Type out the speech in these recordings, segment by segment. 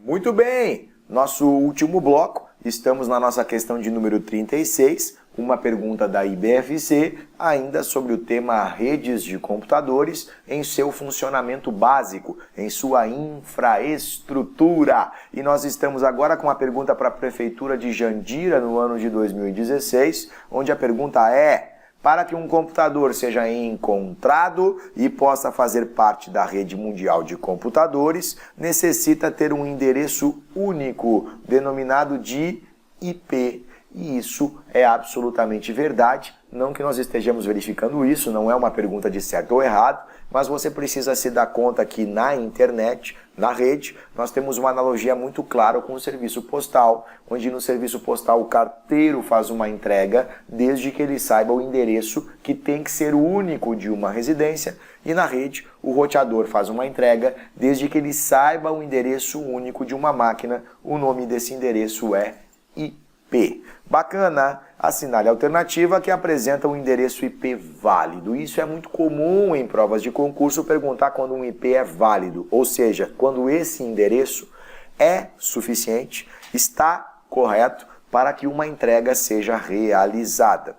Muito bem, nosso último bloco, estamos na nossa questão de número 36, uma pergunta da IBFC, ainda sobre o tema redes de computadores em seu funcionamento básico, em sua infraestrutura. E nós estamos agora com a pergunta para a Prefeitura de Jandira no ano de 2016, onde a pergunta é: para que um computador seja encontrado e possa fazer parte da rede mundial de computadores, necessita ter um endereço único, denominado de IP. E isso é absolutamente verdade. Não que nós estejamos verificando isso, não é uma pergunta de certo ou errado, mas você precisa se dar conta que na internet, na rede, nós temos uma analogia muito clara com o serviço postal, onde no serviço postal o carteiro faz uma entrega desde que ele saiba o endereço que tem que ser único de uma residência, e na rede o roteador faz uma entrega desde que ele saiba o endereço único de uma máquina. O nome desse endereço é IP. Bacana, assinale a alternativa que apresenta um endereço IP válido. Isso é muito comum em provas de concurso perguntar quando um IP é válido, ou seja, quando esse endereço é suficiente, está correto para que uma entrega seja realizada.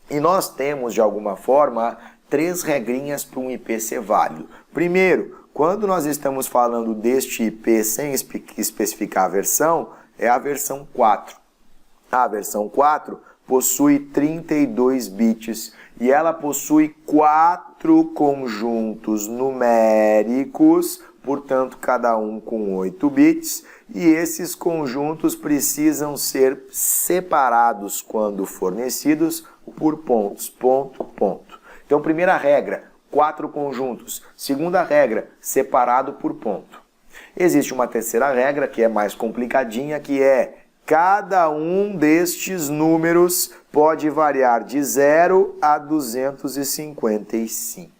E nós temos, de alguma forma, 3 regrinhas para um IP ser válido. Primeiro, quando nós estamos falando deste IP sem especificar a versão, é a versão 4. A versão 4 possui 32 bits e ela possui 4 conjuntos numéricos, portanto, cada um com 8 bits, e esses conjuntos precisam ser separados quando fornecidos por pontos, ponto, ponto. Então, primeira regra, 4 conjuntos. Segunda regra, separado por ponto. Existe uma terceira regra que é mais complicadinha, que é: cada um destes números pode variar de 0 a 255.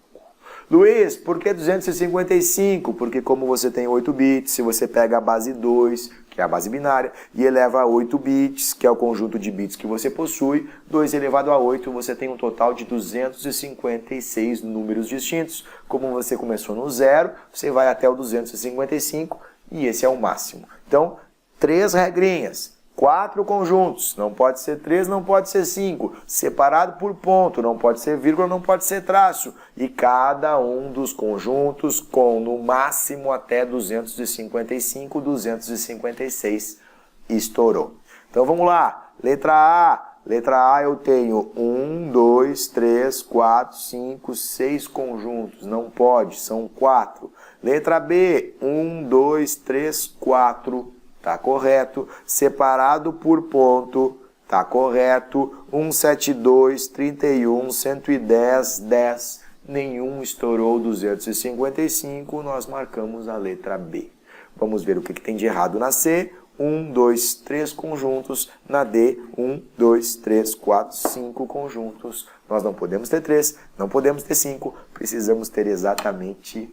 Luiz, por que 255? Porque como você tem 8 bits, se você pega a base 2, que é a base binária, e eleva a 8 bits, que é o conjunto de bits que você possui, 2 elevado a 8, você tem um total de 256 números distintos. Como você começou no 0, você vai até o 255, e esse é o máximo. Então, 3 regrinhas. 4 conjuntos, não pode ser 3, não pode ser 5, separado por ponto, não pode ser vírgula, não pode ser traço, e cada um dos conjuntos com no máximo até 255, 256, estourou. Então vamos lá, letra A. Letra A eu tenho 1, 2, 3, 4, 5, 6 conjuntos, não pode, são 4. Letra B, 1, 2, 3, 4, tá correto. Separado por ponto, tá correto. 172, 31, 110, 10. Nenhum estourou 255, nós marcamos a letra B. Vamos ver o que tem de errado na C. 1, 2, 3 conjuntos. Na D, 1, 2, 3, 4, 5 conjuntos. Nós não podemos ter 3, não podemos ter 5, precisamos ter exatamente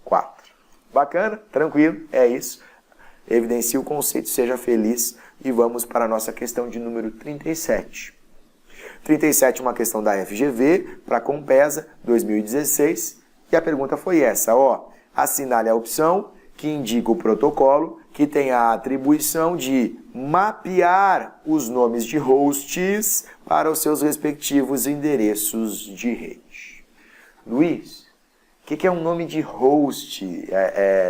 4. Bacana? Tranquilo? É isso. Evidencie o conceito, seja feliz, e vamos para a nossa questão de número 37. 37 é uma questão da FGV, para Compesa, 2016, e a pergunta foi essa, ó: assinale a opção que indica o protocolo que tem a atribuição de mapear os nomes de hosts para os seus respectivos endereços de rede. Luiz, o que é um nome de host?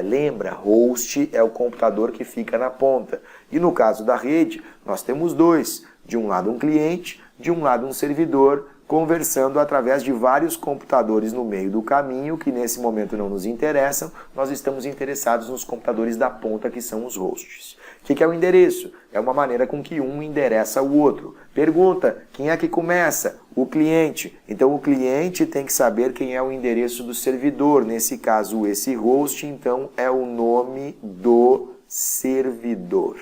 Lembra, host é o computador que fica na ponta. E no caso da rede, nós temos 2. De um lado um cliente, de um lado um servidor, conversando através de vários computadores no meio do caminho, que nesse momento não nos interessam. Nós estamos interessados nos computadores da ponta, que são os hosts. O que é o endereço? É uma maneira com que um endereça o outro. Pergunta, quem é que começa? O cliente. Então o cliente tem que saber quem é o endereço do servidor. Nesse caso, esse host, então, é o nome do servidor.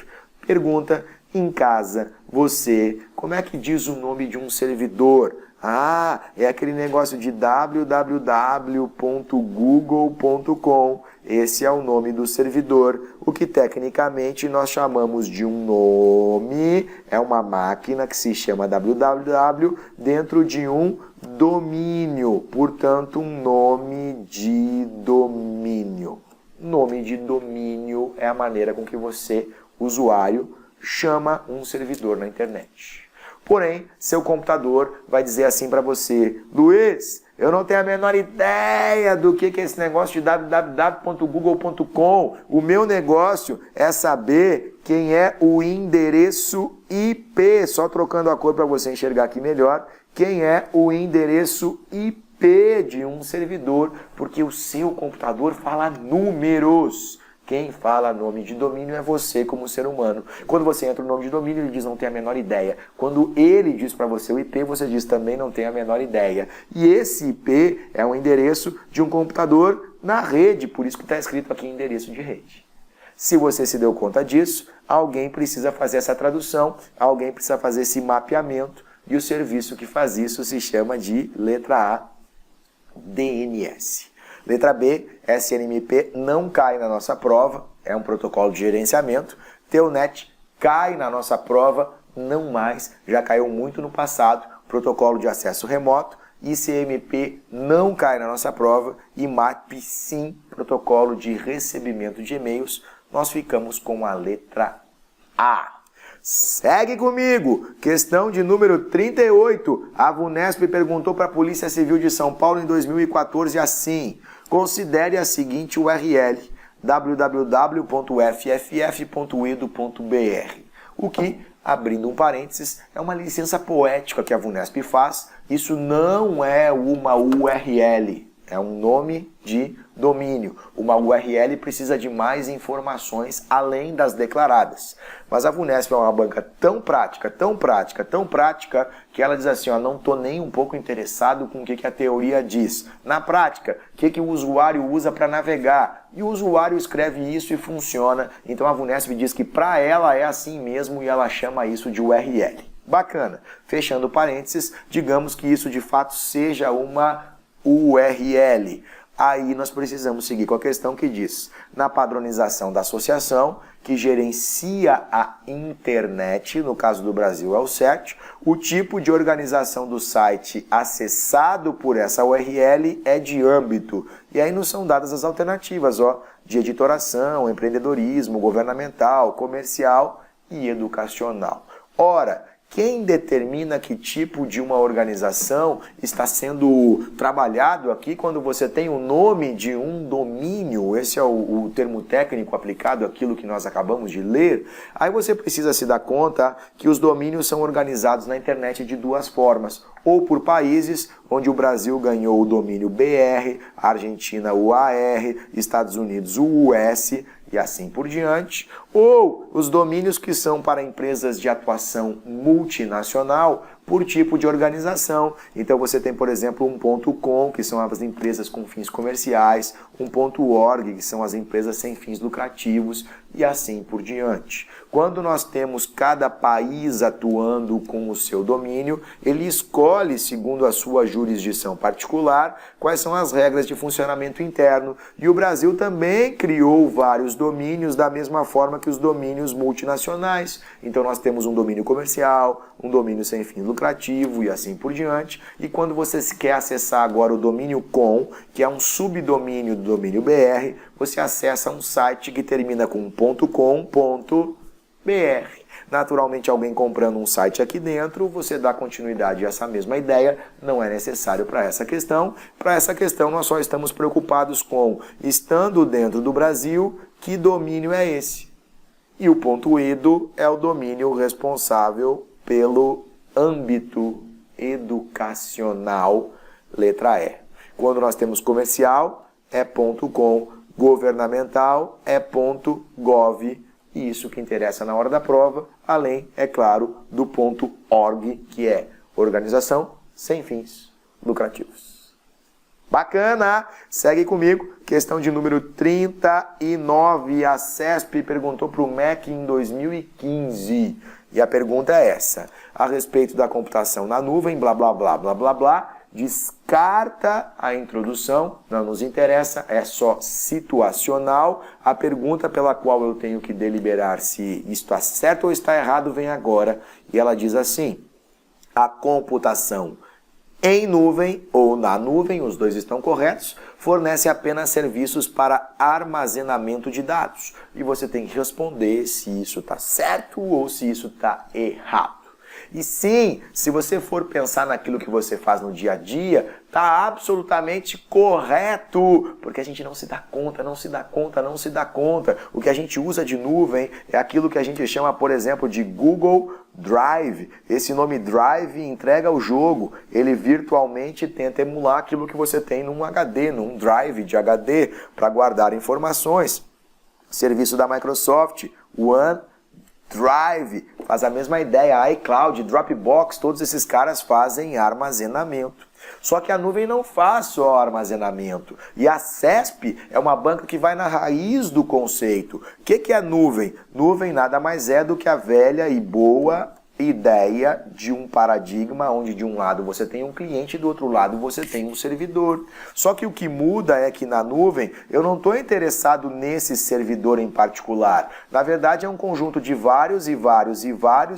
Pergunta, em casa, você, como é que diz o nome de um servidor? Ah, é aquele negócio de www.google.com. Esse é o nome do servidor, o que tecnicamente nós chamamos de um nome, é uma máquina que se chama www dentro de um domínio, portanto um nome de domínio. Nome de domínio é a maneira com que você, usuário, chama um servidor na internet. Porém, seu computador vai dizer assim para você: Luiz, eu não tenho a menor ideia do que é esse negócio de www.google.com. O meu negócio é saber quem é o endereço IP. Só trocando a cor para você enxergar aqui melhor. Quem é o endereço IP de um servidor, porque o seu computador fala números. Quem fala nome de domínio é você como ser humano. Quando você entra no nome de domínio, ele diz não tem a menor ideia. Quando ele diz para você o IP, você diz também não tem a menor ideia. E esse IP é um endereço de um computador na rede, por isso que está escrito aqui endereço de rede. Se você se deu conta disso, alguém precisa fazer essa tradução, alguém precisa fazer esse mapeamento, e o serviço que faz isso se chama de letra A, DNS. Letra B, SNMP não cai na nossa prova, é um protocolo de gerenciamento. Telnet cai na nossa prova, não mais, já caiu muito no passado, protocolo de acesso remoto. ICMP não cai na nossa prova e MAP sim, protocolo de recebimento de e-mails. Nós ficamos com a letra A. Segue comigo! Questão de número 38. A VUNESP perguntou para a Polícia Civil de São Paulo em 2014 assim: considere a seguinte URL, www.fff.edu.br. O que, abrindo um parênteses, é uma licença poética que a VUNESP faz. Isso não é uma URL, é um nome de domínio. Uma URL precisa de mais informações além das declaradas. Mas a VUNESP é uma banca tão prática, que ela diz assim, ó, não estou nem um pouco interessado com o que a teoria diz. Na prática, o que o usuário usa para navegar? E o usuário escreve isso e funciona. Então a VUNESP diz que para ela é assim mesmo e ela chama isso de URL. Bacana. Fechando parênteses, digamos que isso de fato seja uma URL. Aí nós precisamos seguir com a questão que diz, na padronização da associação, que gerencia a internet, no caso do Brasil é o CERT, o tipo de organização do site acessado por essa URL é de âmbito. E aí nos são dadas as alternativas, ó, de editoração, empreendedorismo, governamental, comercial e educacional. Ora, quem determina que tipo de uma organização está sendo trabalhado aqui quando você tem o nome de um domínio? Esse é o termo técnico aplicado àquilo que nós acabamos de ler. Aí você precisa se dar conta que os domínios são organizados na internet de duas formas. Ou por países, onde o Brasil ganhou o domínio BR, a Argentina o AR, Estados Unidos o US e assim por diante, ou os domínios que são para empresas de atuação multinacional por tipo de organização. Então você tem, por exemplo, um .com, que são as empresas com fins comerciais, um .org, que são as empresas sem fins lucrativos, e assim por diante. Quando nós temos cada país atuando com o seu domínio, ele escolhe, segundo a sua jurisdição particular, quais são as regras de funcionamento interno. E o Brasil também criou vários domínios da mesma forma que os domínios multinacionais. Então nós temos um domínio comercial, um domínio sem fim lucrativo e assim por diante. E quando você quer acessar agora o domínio .com, que é um subdomínio do domínio BR, você acessa um site que termina com .com.br. Naturalmente, alguém comprando um site aqui dentro, você dá continuidade a essa mesma ideia, não é necessário para essa questão. Para essa questão, nós só estamos preocupados com, estando dentro do Brasil, que domínio é esse? E o .edu é o domínio responsável pelo âmbito educacional, letra E. Quando nós temos comercial, é .com, governamental é .gov, e isso que interessa na hora da prova, além, é claro, do .org, que é organização sem fins lucrativos. Bacana! Segue comigo. Questão de número 39. A CESP perguntou para o MEC em 2015. E a pergunta é essa. A respeito da computação na nuvem, blá, blá, blá, blá, blá, blá, descarta a introdução, não nos interessa, é só situacional. A pergunta pela qual eu tenho que deliberar se está certo ou está errado vem agora. E ela diz assim: a computação em nuvem ou na nuvem, os dois estão corretos, fornece apenas serviços para armazenamento de dados. E você tem que responder se isso está certo ou se isso está errado. E sim, se você for pensar naquilo que você faz no dia a dia, está absolutamente correto, porque a gente não se dá conta. O que a gente usa de nuvem é aquilo que a gente chama, por exemplo, de Google Drive. Esse nome Drive entrega o jogo, ele virtualmente tenta emular aquilo que você tem num HD, num Drive de HD, para guardar informações. Serviço da Microsoft, OneDrive, faz a mesma ideia, iCloud, Dropbox, todos esses caras fazem armazenamento. Só que a nuvem não faz só armazenamento. E a CESP é uma banca que vai na raiz do conceito. O que é nuvem? Nuvem nada mais é do que a velha e boa ideia de um paradigma onde de um lado você tem um cliente e do outro lado você tem um servidor. Só que o que muda é que na nuvem eu não estou interessado nesse servidor em particular. Na verdade é um conjunto de vários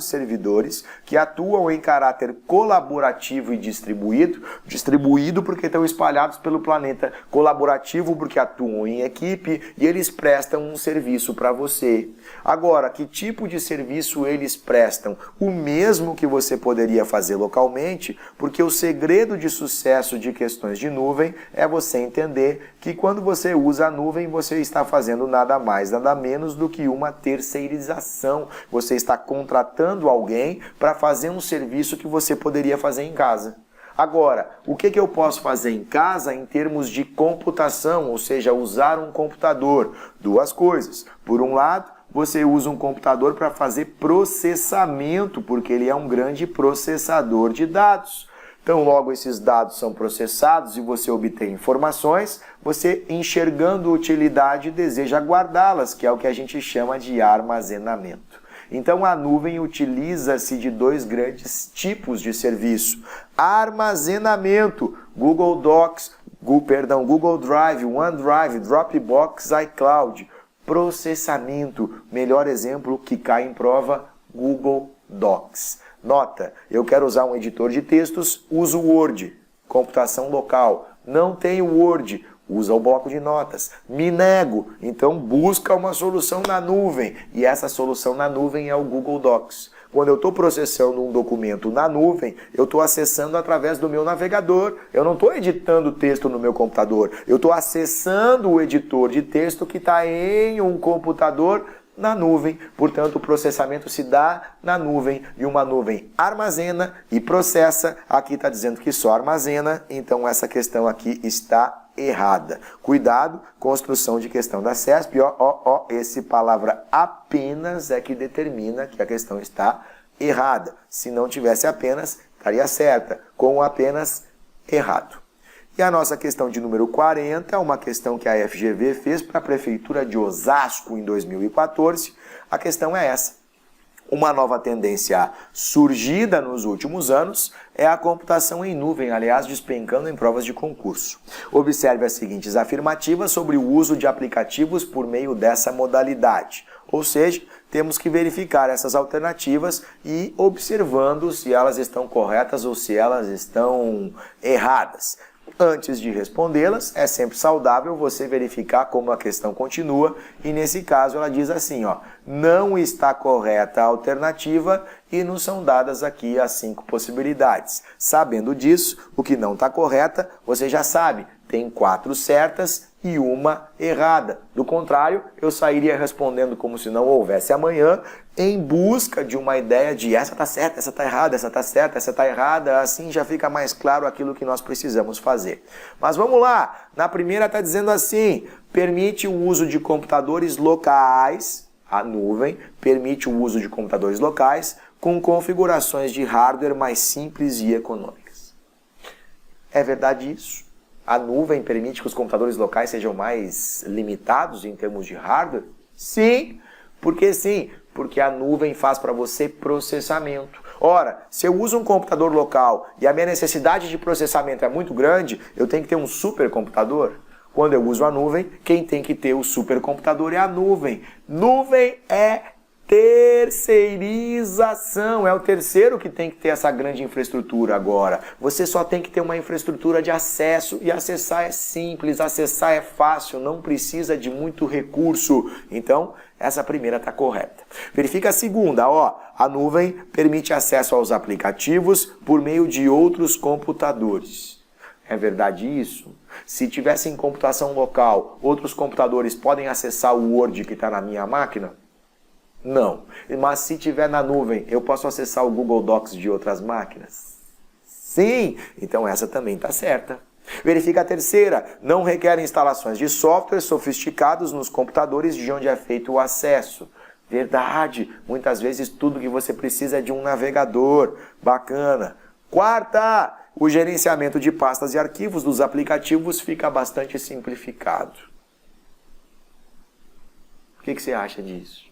servidores que atuam em caráter colaborativo e distribuído. Distribuído porque estão espalhados pelo planeta, colaborativo porque atuam em equipe e eles prestam um serviço para você. Agora, que tipo de serviço eles prestam? O mesmo que você poderia fazer localmente, porque o segredo de sucesso de questões de nuvem é você entender que quando você usa a nuvem, você está fazendo nada mais, nada menos do que uma terceirização. Você está contratando alguém para fazer um serviço que você poderia fazer em casa. Agora, o que eu posso fazer em casa em termos de computação, ou seja, usar um computador? Duas coisas. Por um lado, você usa um computador para fazer processamento, porque ele é um grande processador de dados. Então, logo esses dados são processados e você obtém informações, você, enxergando utilidade, deseja guardá-las, que é o que a gente chama de armazenamento. Então, a nuvem utiliza-se de dois grandes tipos de serviço. Armazenamento, Google Drive, OneDrive, Dropbox, iCloud. Processamento, melhor exemplo que cai em prova, Google Docs. Nota, eu quero usar um editor de textos, uso o Word. Computação local, não tenho Word, usa o bloco de notas. Me nego, então busca uma solução na nuvem. E essa solução na nuvem é o Google Docs. Quando eu estou processando um documento na nuvem, eu estou acessando através do meu navegador. Eu não estou editando texto no meu computador. Eu estou acessando o editor de texto que está em um computador na nuvem. Portanto, o processamento se dá na nuvem e uma nuvem armazena e processa. Aqui está dizendo que só armazena, então essa questão aqui está errada. Cuidado, construção de questão da CESP, esse palavra apenas é que determina que a questão está errada. Se não tivesse apenas, estaria certa. Com apenas, errado. E a nossa questão de número 40 é uma questão que a FGV fez para a Prefeitura de Osasco em 2014. A questão é essa. Uma nova tendência surgida nos últimos anos é a computação em nuvem, aliás, despencando em provas de concurso. Observe as seguintes afirmativas sobre o uso de aplicativos por meio dessa modalidade. Ou seja, temos que verificar essas alternativas e observando se elas estão corretas ou se elas estão erradas. Antes de respondê-las, é sempre saudável você verificar como a questão continua e nesse caso ela diz assim, não está correta a alternativa e nos são dadas aqui as 5 possibilidades. Sabendo disso, o que não está correta, você já sabe, tem 4 certas e uma errada. Do contrário, eu sairia respondendo como se não houvesse amanhã, em busca de uma ideia de essa está certa, essa está errada, essa está certa, essa está errada, assim já fica mais claro aquilo que nós precisamos fazer. Mas vamos lá, na primeira está dizendo assim, permite o uso de computadores locais, a nuvem permite o uso de computadores locais com configurações de hardware mais simples e econômicas. É verdade isso? A nuvem permite que os computadores locais sejam mais limitados em termos de hardware? Sim, porque a nuvem faz para você processamento. Ora, se eu uso um computador local e a minha necessidade de processamento é muito grande, eu tenho que ter um supercomputador. Quando eu uso a nuvem, quem tem que ter o supercomputador é a nuvem. Nuvem é Terceirização, é o terceiro que tem que ter essa grande infraestrutura agora. Você só tem que ter uma infraestrutura de acesso e acessar é simples, acessar é fácil, não precisa de muito recurso. Então, essa primeira está correta. Verifica a segunda, ó, a nuvem permite acesso aos aplicativos por meio de outros computadores. É verdade isso? Se tivesse em computação local, outros computadores podem acessar o Word que está na minha máquina? Não. Mas se tiver na nuvem, eu posso acessar o Google Docs de outras máquinas? Sim. Então essa também está certa. Verifica a terceira. Não requer instalações de software sofisticados nos computadores de onde é feito o acesso. Verdade. Muitas vezes tudo que você precisa é de um navegador. Bacana. Quarta. O gerenciamento de pastas e arquivos dos aplicativos fica bastante simplificado. O que você acha disso?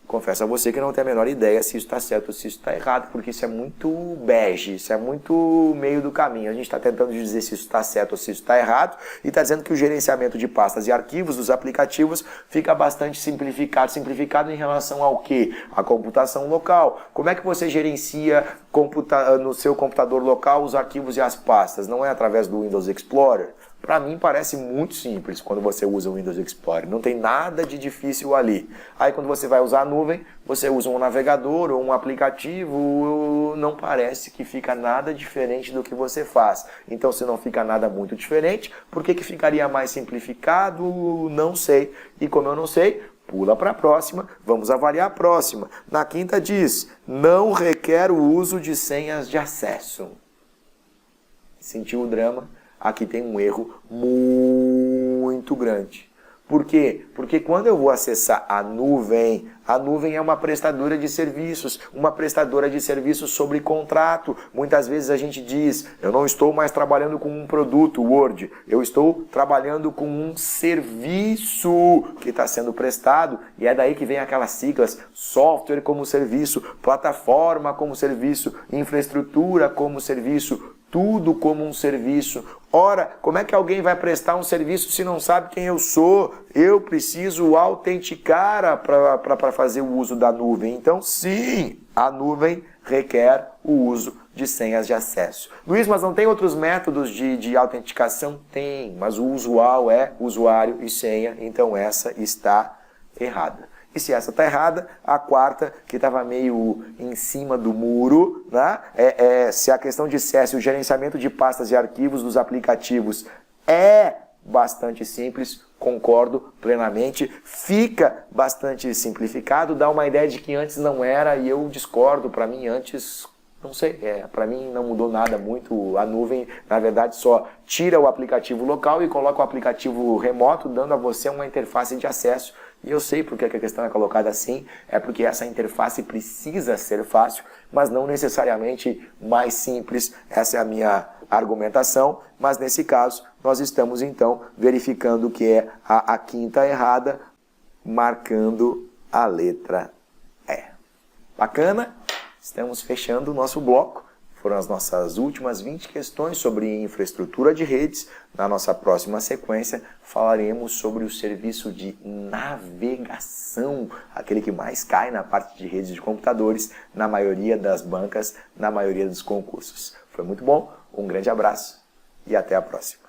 Confesso a você que não tenho a menor ideia se isso está certo ou se isso está errado, porque isso é muito bege, isso é muito meio do caminho. A gente está tentando dizer se isso está certo ou se isso está errado, e está dizendo que o gerenciamento de pastas e arquivos dos aplicativos fica bastante simplificado. Simplificado em relação ao quê? A computação local. Como é que você gerencia no seu computador local os arquivos e as pastas? Não é através do Windows Explorer? Para mim parece muito simples quando você usa o Windows Explorer, não tem nada de difícil ali. Aí quando você vai usar a nuvem, você usa um navegador ou um aplicativo, não parece que fica nada diferente do que você faz. Então se não fica nada muito diferente, por que ficaria mais simplificado? Não sei. E como eu não sei, pula para a próxima, vamos avaliar a próxima. Na quinta diz, não requer o uso de senhas de acesso. Sentiu o drama? Aqui tem um erro muito grande. Por quê? Porque quando eu vou acessar a nuvem é uma prestadora de serviços sobre contrato. Muitas vezes a gente diz, eu não estou mais trabalhando com um produto Word, eu estou trabalhando com um serviço que está sendo prestado, e é daí que vem aquelas siglas, software como serviço, plataforma como serviço, infraestrutura como serviço, tudo como um serviço. Ora, como é que alguém vai prestar um serviço se não sabe quem eu sou? Eu preciso autenticar para fazer o uso da nuvem. Então, sim, a nuvem requer o uso de senhas de acesso. Luiz, mas não tem outros métodos de autenticação? Tem, mas o usual é usuário e senha, então essa está errada. E se essa está errada, a quarta, que estava meio em cima do muro, né? Se a questão dissesse o gerenciamento de pastas e arquivos dos aplicativos é bastante simples, concordo plenamente, fica bastante simplificado, dá uma ideia de que antes não era, e eu discordo. Para mim antes, não sei, para mim não mudou nada muito. A nuvem, na verdade, só tira o aplicativo local e coloca o aplicativo remoto, dando a você uma interface de acesso. E eu sei porque a questão é colocada assim, é porque essa interface precisa ser fácil, mas não necessariamente mais simples. Essa é a minha argumentação, mas nesse caso nós estamos então verificando que é a quinta errada, marcando a letra E. Bacana? Estamos fechando o nosso bloco. Foram as nossas últimas 20 questões sobre infraestrutura de redes. Na nossa próxima sequência, falaremos sobre o serviço de navegação, aquele que mais cai na parte de redes de computadores, na maioria das bancas, na maioria dos concursos. Foi muito bom, um grande abraço e até a próxima.